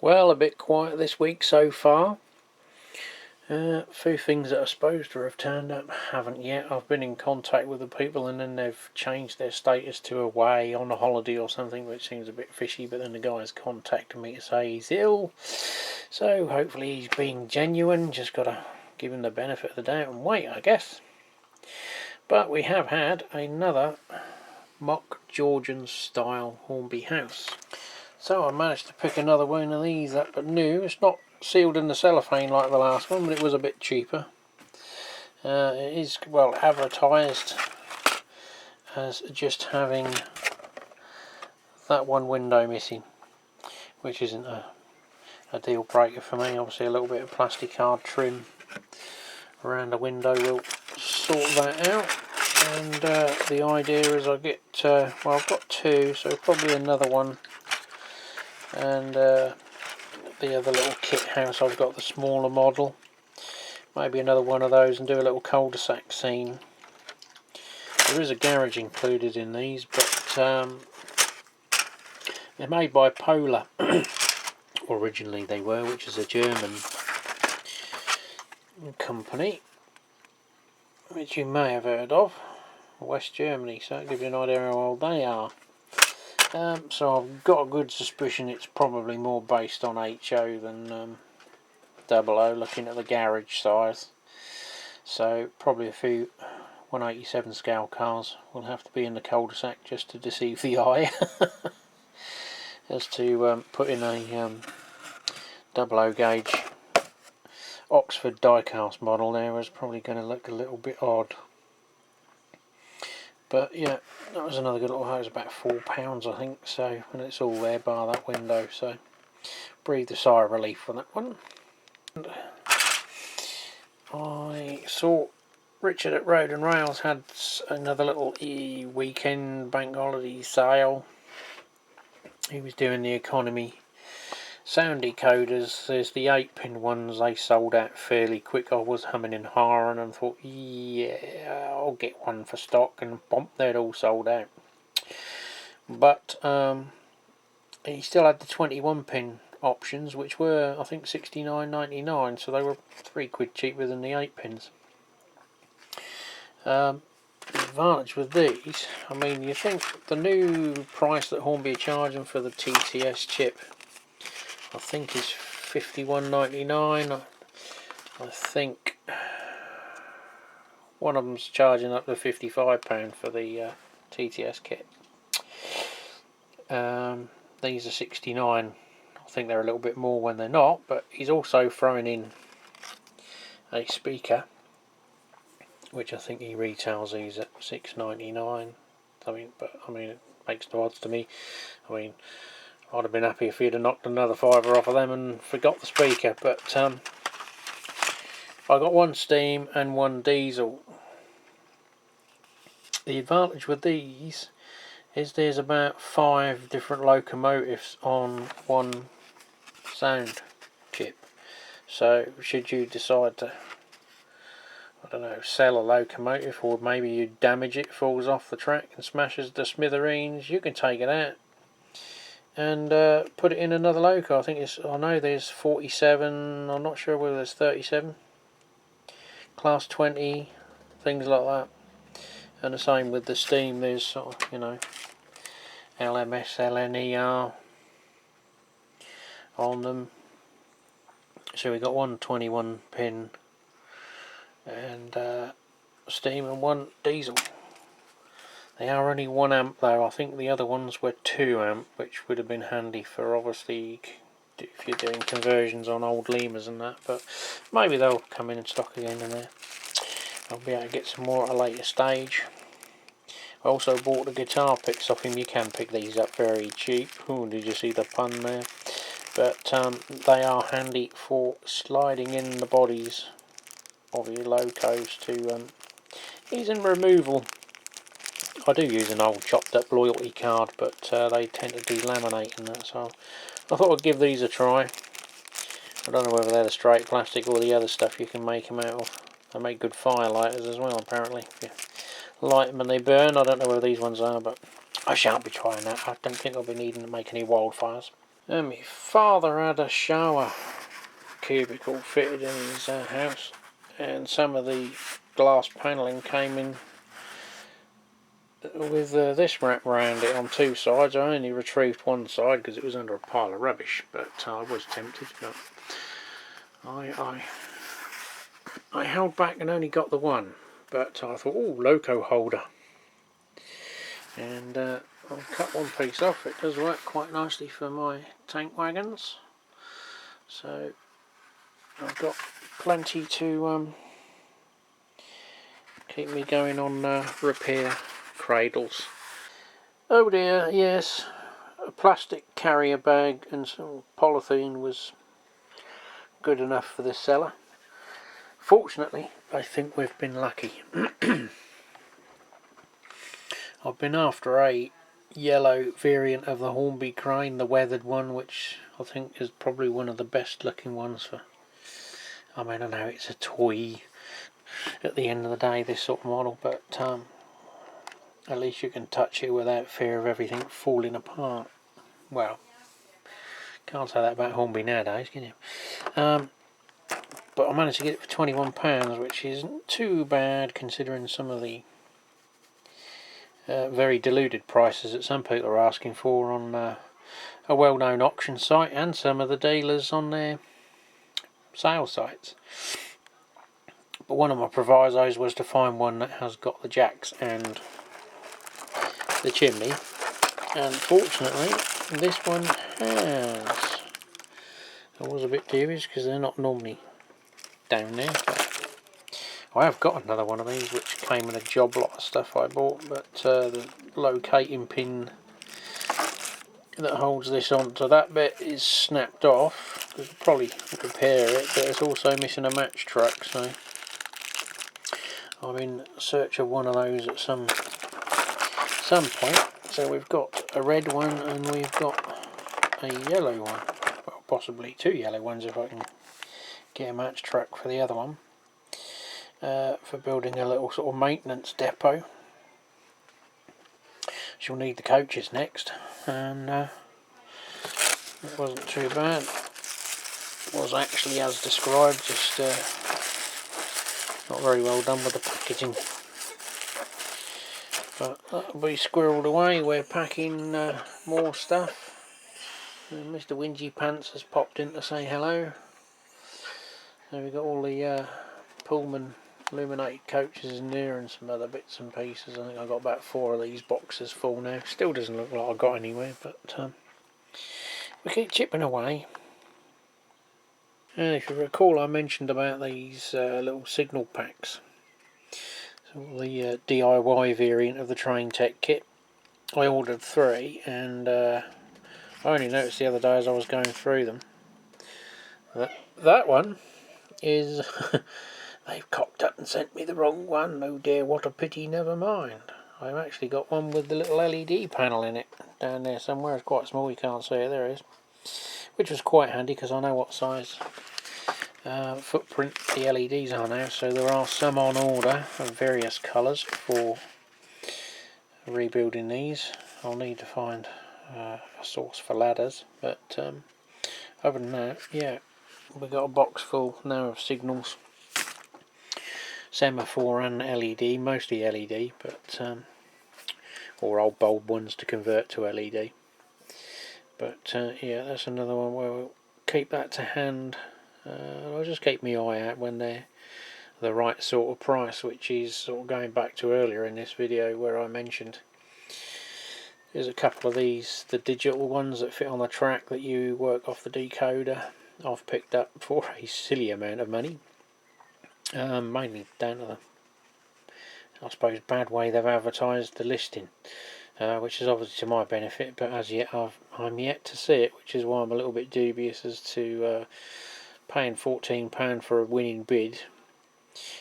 Well, a bit quiet this week so far. A few things that are supposed to have turned up haven't yet. I've been in contact with the people and then they've changed their status to away on a holiday or something, which seems a bit fishy, but then the guy's contacted me to say he's ill. So hopefully he's being genuine, just got to give him the benefit of the doubt and wait, I guess. But we have had another mock Georgian style Hornby house. So I managed to pick another one of these up, but new. It's not sealed in the cellophane like the last one, but it was a bit cheaper. It is, well, advertised as just having that one window missing, which isn't a deal breaker for me. Obviously a little bit of plastic card trim around the window will sort that out. And the idea is I get, well, I've got two, so probably another one. And the other little kit house, I've got the smaller model. Maybe another one of those and do a little cul-de-sac scene. There is a garage included in these, but they're made by Polar. Originally they were, which is a German company, which you may have heard of. West Germany, so that gives you an idea how old they are. So I've got a good suspicion it's probably more based on HO than 00, looking at the garage size. So probably a few 187 scale cars will have to be in the cul-de-sac just to deceive the eye. As to put in a 00 gauge Oxford diecast model there is probably going to look a little bit odd. But yeah, that was another good little house, about £4 I think, so, and it's all there bar that window, so breathe a sigh of relief for that one. And I saw Richard at Road and Rails had another little weekend bank holiday sale. He was doing the economy sound decoders. There's the 8-pin ones, they sold out fairly quick. I was humming and hawing and thought, yeah, I'll get one for stock, and bump, they'd all sold out. But he still had the 21-pin options, which were I think $69.99, so they were £3 cheaper than the 8-pins. The advantage with these, I mean, you think the new price that Hornby are charging for the TTS chip, I think is $51.99. I think one of them's charging up to £55 for the TTS kit. These are $69. I think they're a little bit more when they're not, but he's also throwing in a speaker, which I think he retails these at $6.99. I mean, but I mean, it makes no odds to me. I mean, I'd have been happy if he'd have knocked another £5 off of them and forgot the speaker, but I got one steam and one diesel. The advantage with these is there's about 5 different locomotives on one sound chip. So should you decide to, I don't know, sell a locomotive, or maybe you damage it, falls off the track and smashes the smithereens, you can take it out and put it in another loco. I think it's, I know there's 47, I'm not sure whether there's 37, class 20, things like that. And the same with the steam, there's sort of, you know, LMS, LNER on them. So we got one 21-pin and steam and one diesel. They are only 1 amp though. I think the other ones were 2 amp, which would have been handy for obviously if you're doing conversions on old lemurs and that, but maybe they'll come in stock again in there. I'll be able to get some more at a later stage. I also bought the guitar picks off him. You can pick these up very cheap. Ooh, did you see the pun there? But they are handy for sliding in the bodies of your locos to ease in removal. I do use an old chopped up loyalty card, but they tend to delaminate and that, so I thought I'd give these a try. I don't know whether they're the straight plastic or the other stuff you can make them out of. They make good firelighters as well, apparently. If you light them and they burn, I don't know whether these ones are, but I shan't be trying that. I don't think I'll be needing to make any wildfires. And my father had a shower cubicle fitted in his house, and some of the glass panelling came in with this wrap around it on two sides. I only retrieved one side because it was under a pile of rubbish, but I was tempted, but I held back and only got the one. But I thought, oh, loco holder, and I'll cut one piece off. It does work quite nicely for my tank wagons, so I've got plenty to keep me going on repair cradles. Oh dear, yes, a plastic carrier bag and some polythene was good enough for this cellar. Fortunately, I think we've been lucky. I've been after a yellow variant of the Hornby crane, the weathered one, which I think is probably one of the best looking ones for, I mean, I know it's a toy at the end of the day, this sort of model, but at least you can touch it without fear of everything falling apart. Well, can't say that about Hornby nowadays, can you? But I managed to get it for £21, which isn't too bad considering some of the very deluded prices that some people are asking for on a well-known auction site and some of the dealers on their sale sites. But one of my provisos was to find one that has got the jacks and the chimney, and fortunately this one has. I was a bit dubious because they're not normally down there, but I have got another one of these which came in a job lot of stuff I bought, but the locating pin that holds this onto that bit is snapped off. I'll probably repair it, but it's also missing a match truck, so I'm in search of one of those at some point. So we've got a red one and we've got a yellow one, well, possibly two yellow ones if I can get a match truck for the other one, for building a little sort of maintenance depot. She'll need the coaches next, and it wasn't too bad. It was actually as described, just not very well done with the packaging. But that'll be squirreled away. We're packing more stuff. And Mr. Whingy Pants has popped in to say hello. So we've got all the Pullman illuminated coaches in there and some other bits and pieces. I think I've got about 4 of these boxes full now. Still doesn't look like I've got anywhere, but we keep chipping away. And if you recall, I mentioned about these little signal packs. So the DIY variant of the Train Tech kit. I ordered 3, and I only noticed the other day as I was going through them that one is they've cocked up and sent me the wrong one. Oh dear, what a pity, never mind. I've actually got one with the little LED panel in it down there somewhere. It's quite small, you can't see it, there it is. Which was quite handy because I know what size footprint the LEDs are now, so there are some on order of various colours for rebuilding these. I'll need to find a source for ladders, but other than that, yeah, we've got a box full now of signals, semaphore and LED, mostly LED, but or old bulb ones to convert to LED. But yeah, that's another one where we'll keep that to hand. I'll just keep my eye out when they're the right sort of price, which is sort of going back to earlier in this video where I mentioned there's a couple of these, the digital ones that fit on the track that you work off the decoder. I've picked up for a silly amount of money, mainly down to the, I suppose, bad way they've advertised the listing, which is obviously to my benefit, but as yet I'm yet to see it, which is why I'm a little bit dubious as to paying £14 for a winning bid,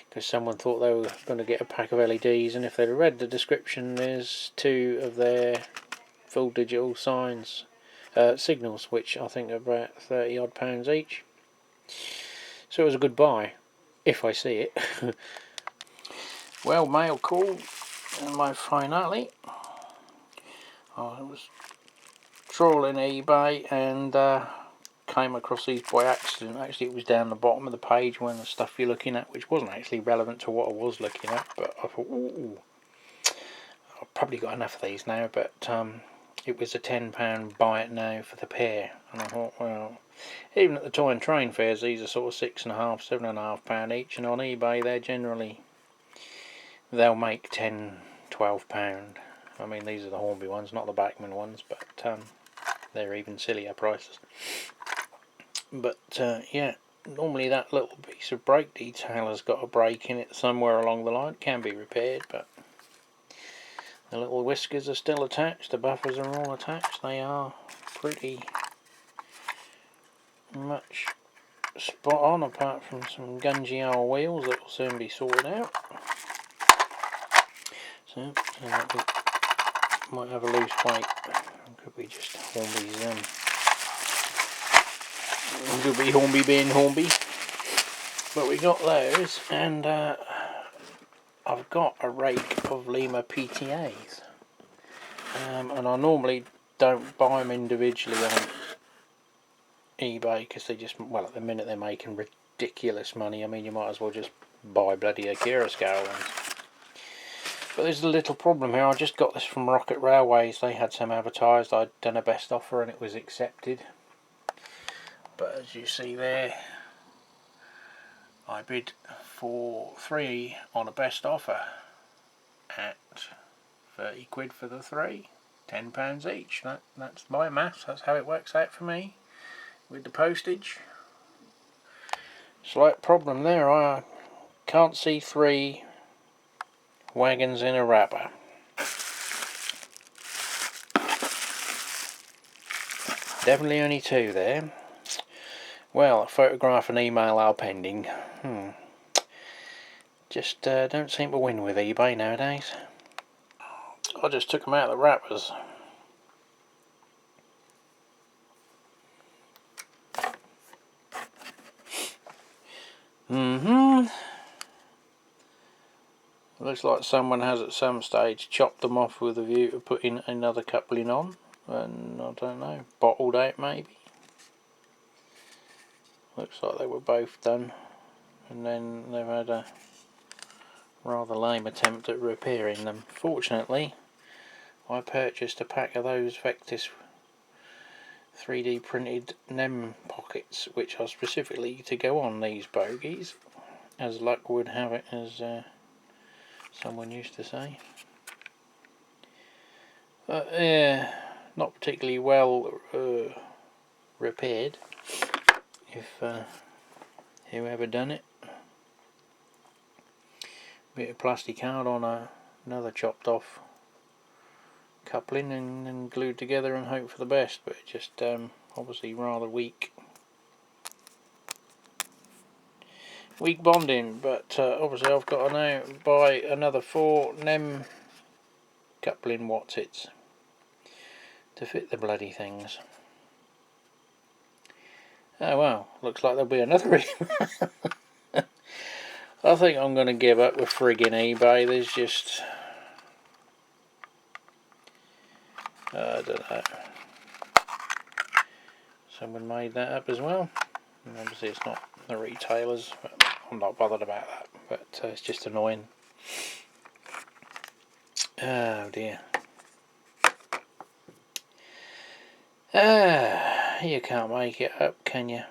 because someone thought they were going to get a pack of LEDs, and if they'd read the description, there's 2 of their full digital signals, which I think are about £30 odd each. So it was a good buy, if I see it. Well, mail call, and my finale. I was trawling eBay and came across these by accident. Actually, it was down the bottom of the page when the stuff you're looking at, which wasn't actually relevant to what I was looking at, but I thought, ooh, I've probably got enough of these now, but it was a £10 buy it now for the pair, and I thought, well, even at the toy and train fairs, these are sort of £6.5, £7.5 each, and on eBay they'll make £10, £12. I mean, these are the Hornby ones, not the Bachmann ones, but they're even sillier prices. But yeah, normally that little piece of brake detail has got a break in it somewhere along the line. It can be repaired, but the little whiskers are still attached, the buffers are all attached. They are pretty much spot on, apart from some gungy old wheels that will soon be sorted out. So we might have a loose weight. Could be just Hornby's could be Hornby being Hornby. But we got those, and I've got a rake of Lima PTAs, and I normally don't buy them individually on eBay because they just, well, at the minute they're making ridiculous money. I mean, you might as well just buy bloody Akira scale ones. But there's a little problem here. I just got this from Rocket Railways. They had some advertised. I'd done a best offer and it was accepted. But as you see there, I bid for 3 on a best offer at 30 quid for the 3, £10 each. That's my maths, that's how it works out for me with the postage. Slight problem there, I can't see 3 wagons in a wrapper. Definitely only 2 there. Well, a photograph and email are pending. Just don't seem to win with eBay nowadays. I just took them out of the wrappers. Looks like someone has at some stage chopped them off with a view to putting another coupling on, and I don't know, bottled out maybe. Looks like they were both done, and then they've had a rather lame attempt at repairing them. Fortunately, I purchased a pack of those Vectis 3D printed NEM pockets, which are specifically to go on these bogies, as luck would have it, as someone used to say. Not particularly well repaired, if whoever done it. Bit of plastic card on another chopped off coupling and then glued together and hope for the best, but it just obviously rather weak bonding. But obviously I've got to now buy another 4 NEM coupling watsits to fit the bloody things. Oh well, looks like there'll be another I think I'm going to give up with friggin' eBay. There's just I don't know, someone made that up as well, and obviously it's not the retailers, but I'm not bothered about that, but it's just annoying. Oh dear. You can't make it up, can you?